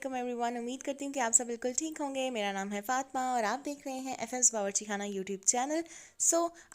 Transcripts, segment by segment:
अस्सलाम एवरीवन। उम्मीद करती हूँ कि आप सब बिल्कुल ठीक होंगे। मेरा नाम है फ़ातिमा और आप देख रहे हैं एफएम्स बावर्ची खाना यूट्यूब चैनल।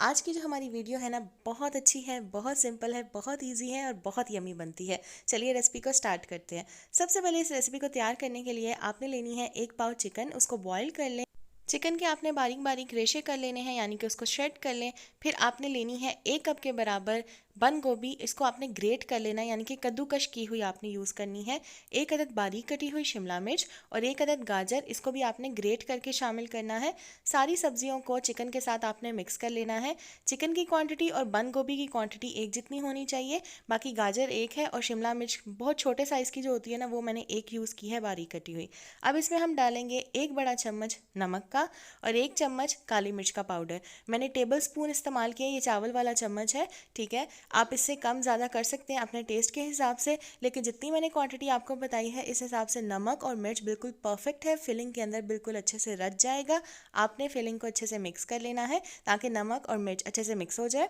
आज की जो हमारी वीडियो है ना, बहुत अच्छी है, बहुत सिंपल है, बहुत इजी है और बहुत यमी बनती है। चलिए रेसिपी को स्टार्ट करते हैं। सबसे पहले इस रेसिपी को तैयार करने के लिए आपने लेनी है 1 पाव चिकन। उसको बॉईल कर लें। चिकन के आपने बारीक बारीक रेशे कर लेने हैं, यानी कि उसको श्रेड कर लें। फिर आपने लेनी है 1 कप के बराबर बंद गोभी। इसको आपने ग्रेट कर लेना है, यानी कि कद्दूकश की हुई आपने यूज़ करनी है। 1 अदद बारीक कटी हुई शिमला मिर्च और 1 अदद गाजर, इसको भी आपने ग्रेट करके शामिल करना है। सारी सब्जियों को चिकन के साथ आपने मिक्स कर लेना है। चिकन की क्वांटिटी और बंद गोभी की क्वांटिटी एक जितनी होनी चाहिए। बाकी गाजर 1 है और शिमला मिर्च बहुत छोटे साइज़ की जो होती है ना, वो मैंने 1 यूज़ की है बारीक कटी हुई। अब इसमें हम डालेंगे 1 बड़ा चम्मच नमक का और 1 चम्मच काली मिर्च का पाउडर। मैंने टेबल स्पून इस्तेमाल किया, ये चावल वाला चम्मच है, ठीक है। आप इससे कम ज़्यादा कर सकते हैं अपने टेस्ट के हिसाब से, लेकिन जितनी मैंने क्वांटिटी आपको बताई है इस हिसाब से नमक और मिर्च बिल्कुल परफेक्ट है। फिलिंग के अंदर बिल्कुल अच्छे से रच जाएगा। आपने फिलिंग को अच्छे से मिक्स कर लेना है ताकि नमक और मिर्च अच्छे से मिक्स हो जाए।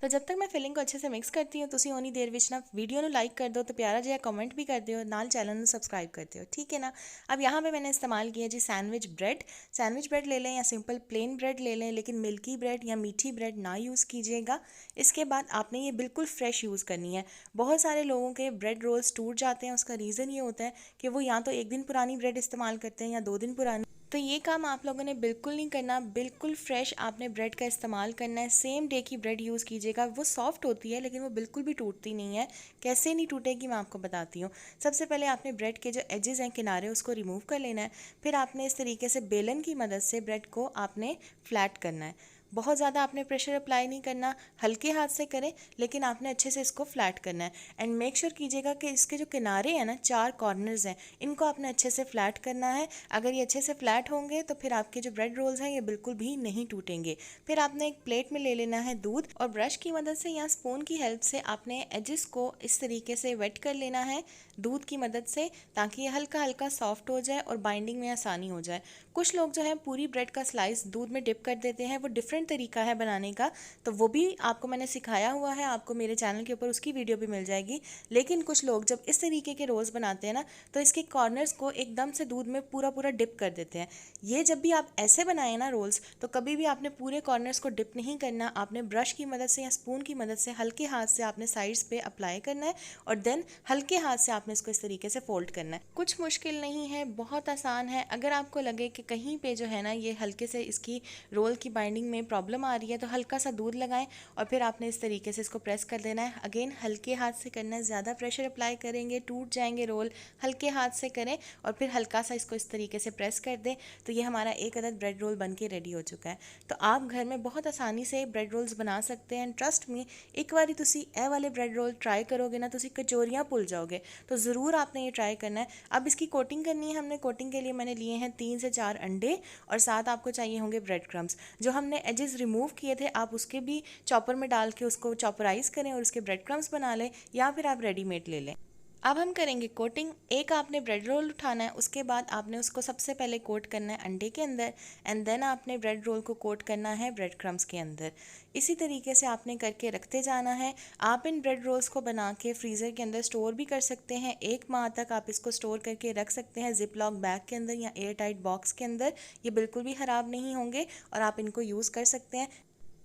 तो जब तक मैं फिलिंग को अच्छे से मिक्स करती हूँ, तुसी उन्नी देर विच ना वीडियो ਨੂੰ लाइक कर दो, तो प्यारा जिहा कमेंट भी कर दियो, नाल चैनल ਨੂੰ सब्सक्राइब कर दियो, ठीक है ना। अब यहाँ पे मैंने इस्तेमाल किया जी सैंडविच ब्रेड। सैंडविच ब्रेड ले लें या सिंपल प्लेन ब्रेड ले लें, लेकिन मिल्की ब्रेड या मीठी ब्रेड ना यूज़ कीजिएगा। इसके बाद आपने ये बिल्कुल फ्रेश यूज़ करनी है। बहुत सारे लोगों के ब्रेड रोल्स टूट जाते हैं, उसका रीज़न ये होता है कि वो या तो 1 दिन पुरानी ब्रेड इस्तेमाल करते हैं या 2 दिन पुरानी। तो ये काम आप लोगों ने बिल्कुल नहीं करना, बिल्कुल फ्रेश आपने ब्रेड का इस्तेमाल करना है। सेम डे की ब्रेड यूज़ कीजिएगा। वो सॉफ्ट होती है लेकिन वो बिल्कुल भी टूटती नहीं है। कैसे नहीं टूटेगी मैं आपको बताती हूँ। सबसे पहले आपने ब्रेड के जो एजेस हैं, किनारे, उसको रिमूव कर लेना है। फिर आपने इस तरीके से बेलन की मदद से ब्रेड को आपने फ्लैट करना है। बहुत ज़्यादा आपने प्रेशर अप्लाई नहीं करना, हल्के हाथ से करें, लेकिन आपने अच्छे से इसको फ्लैट करना है। एंड मेक श्योर कीजिएगा कि इसके जो किनारे हैं ना, 4 कॉर्नर्स हैं, इनको आपने अच्छे से फ्लैट करना है। अगर ये अच्छे से फ्लैट होंगे तो फिर आपके जो ब्रेड रोल्स हैं ये बिल्कुल भी नहीं टूटेंगे। फिर आपने एक प्लेट में ले लेना है दूध और ब्रश की मदद से या स्पून की हेल्प से आपने एजेस को इस तरीके से वेट कर लेना है दूध की मदद से, ताकि ये हल्का हल्का सॉफ्ट हो जाए और बाइंडिंग में आसानी हो जाए। कुछ लोग जो है पूरी ब्रेड का स्लाइस दूध में डिप कर देते हैं, वो डिफरेंट तरीका है बनाने का, तो वो भी आपको मैंने सिखाया हुआ है, आपको मेरे चैनल के ऊपर उसकी वीडियो भी मिल जाएगी। लेकिन कुछ लोग जब इस तरीके के रोल्स बनाते हैं ना, तो इसके कॉर्नर्स को एकदम से दूध में पूरा पूरा डिप कर देते हैं। ये जब भी आप ऐसे बनाए ना रोल्स, तो कभी भी आपने पूरे कॉर्नर्स को डिप नहीं करना। आपने ब्रश की मदद से या स्पून की मदद से हल्के हाथ से आपने साइड्स पे अप्लाई करना है और देन हल्के हाथ से आपने इसको इस तरीके से फोल्ड करना है। कुछ मुश्किल नहीं है, बहुत आसान है। अगर आपको लगे कि कहीं पे जो है ना ये हल्के से इसकी रोल की बाइंडिंग में प्रॉब्लम आ रही है, तो हल्का सा दूध लगाएं और फिर आपने इस तरीके से इसको प्रेस कर देना है। अगेन हल्के हाथ से करना है, ज़्यादा प्रेशर अप्लाई करेंगे टूट जाएंगे रोल। हल्के हाथ से करें और फिर हल्का सा इसको इस तरीके से प्रेस कर दें। तो ये हमारा 1 अदद ब्रेड रोल बन के रेडी हो चुका है। तो आप घर में बहुत आसानी से ब्रेड रोल्स बना सकते हैं। ट्रस्ट मी, एक बारी तुसी ए वाले ब्रेड रोल ट्राई करोगे ना, तुसी कचोरियाँ भुल जाओगे। तो ज़रूर आपने ये ट्राई करना है। अब इसकी कोटिंग करनी है हमने। कोटिंग के लिए मैंने लिए हैं 3 से 4 अंडे और साथ आपको चाहिए होंगे ब्रेड क्रम्स। जो हमने एजेस रिमूव किए थे, आप उसके भी चॉपर में डाल के उसको चॉपराइज करें और उसके ब्रेड क्रम्स बना लें, या फिर आप रेडीमेड ले लें। अब हम करेंगे कोटिंग। एक आपने ब्रेड रोल उठाना है, उसके बाद आपने उसको सबसे पहले कोट करना है अंडे के अंदर एंड देन आपने ब्रेड रोल को कोट करना है ब्रेड क्रम्स के अंदर। इसी तरीके से आपने करके रखते जाना है। आप इन ब्रेड रोल्स को बना के फ्रीज़र के अंदर स्टोर भी कर सकते हैं। 1 माह तक आप इसको स्टोर करके रख सकते हैं जिप लॉक बैग के अंदर या एयर टाइट बॉक्स के अंदर। ये बिल्कुल भी ख़राब नहीं होंगे और आप इनको यूज़ कर सकते हैं।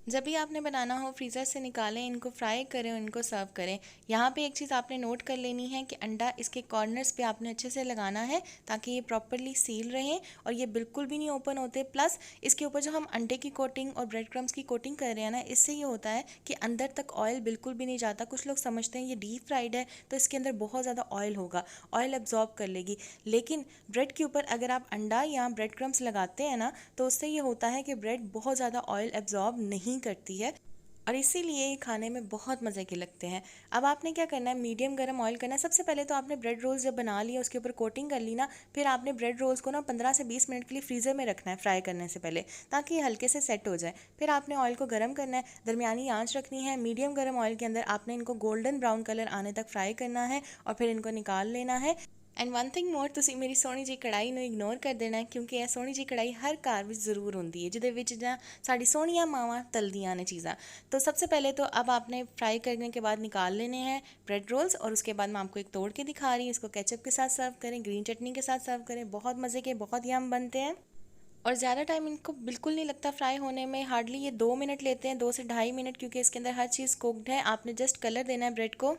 जब भी आपने बनाना हो फ्रीज़र से निकालें, इनको फ्राई करें और इनको सर्व करें। यहाँ पे एक चीज़ आपने नोट कर लेनी है कि अंडा इसके कॉर्नर्स पे आपने अच्छे से लगाना है ताकि ये प्रॉपरली सील रहें और ये बिल्कुल भी नहीं ओपन होते। प्लस इसके ऊपर जो हम अंडे की कोटिंग और ब्रेड क्रम्स की कोटिंग कर रहे हैं ना, इससे ये होता है कि अंदर तक ऑयल बिल्कुल भी नहीं जाता। कुछ लोग समझते हैं ये डीप फ्राइड है तो इसके अंदर बहुत ज़्यादा ऑयल होगा, ऑयल एब्जॉर्ब कर लेगी, लेकिन ब्रेड के ऊपर अगर आप अंडा या ब्रेड क्रम्स लगाते हैं ना, तो उससे ये होता है कि ब्रेड बहुत ज़्यादा ऑयल एब्जॉर्ब नहीं करती है और इसीलिए ये खाने में बहुत मज़े के लगते हैं। अब आपने क्या करना है, मीडियम गरम ऑयल करना है। सबसे पहले तो आपने ब्रेड रोल्स जब बना लिया, उसके ऊपर कोटिंग कर ली ना, फिर आपने ब्रेड रोल्स को ना 15 से 20 मिनट के लिए फ्रीज़र में रखना है फ्राई करने से पहले, ताकि ये हल्के से सेट हो जाए। फिर आपने ऑयल को गर्म करना है, दरमियानी आंच रखनी है। मीडियम गर्म ऑयल के अंदर आपने इनको गोल्डन ब्राउन कलर आने तक फ्राई करना है और फिर इनको निकाल लेना है। ਐਂਡ ਵਨ ਥਿੰਗ ਮੋਰ, ਤੁਸੀਂ ਮੇਰੀ ਸੋਹਣੀ ਜਿਹੀ ਕੜਾਈ ਨੂੰ ਇਗਨੋਰ ਕਰ ਦੇਣਾ ਕਿਉਂਕਿ ਇਹ ਸੋਹਣੀ ਜਿਹੀ ਕੜਾਈ ਹਰ ਘਰ ਵਿੱਚ ज़रूर ਹੁੰਦੀ है ਜਿਹਦੇ ਵਿੱਚ ਜਾਂ साड़ी सोहनियाँ मावां तलदियाँ ने चीज़ा। तो सबसे पहले तो अब आपने फ्राई करने के बाद निकाल लेने हैं ब्रेड रोल्स, और उसके बाद मैं आपको एक तोड़ के दिखा रही हूँ। इसको केचप के साथ सर्व करें, ग्रीन चटनी के साथ सर्व करें, बहुत मज़े के, बहुत यम बनते हैं। और ज़्यादा टाइम इनको बिल्कुल नहीं लगता फ्राई होने में, हार्डली ये 2 मिनट लेते हैं, 2 से 2.5 मिनट, क्योंकि इसके अंदर हर चीज़ कुकड है। आपने जस्ट कलर देना है ब्रेड को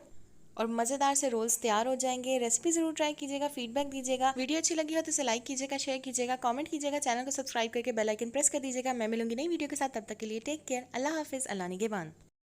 और मज़ेदार से रोल्स तैयार हो जाएंगे। रेसिपी ज़रूर ट्राई कीजिएगा, फीडबैक दीजिएगा। वीडियो अच्छी लगी हो तो इसे लाइक कीजिएगा, शेयर कीजिएगा, कमेंट कीजिएगा, चैनल को सब्सक्राइब करके बेल आइकन प्रेस कर दीजिएगा। मैं मिलूंगी नई वीडियो के साथ, तब तक के लिए टेक केयर, अल्लाह हाफिज़, अल्लाह निगहबान।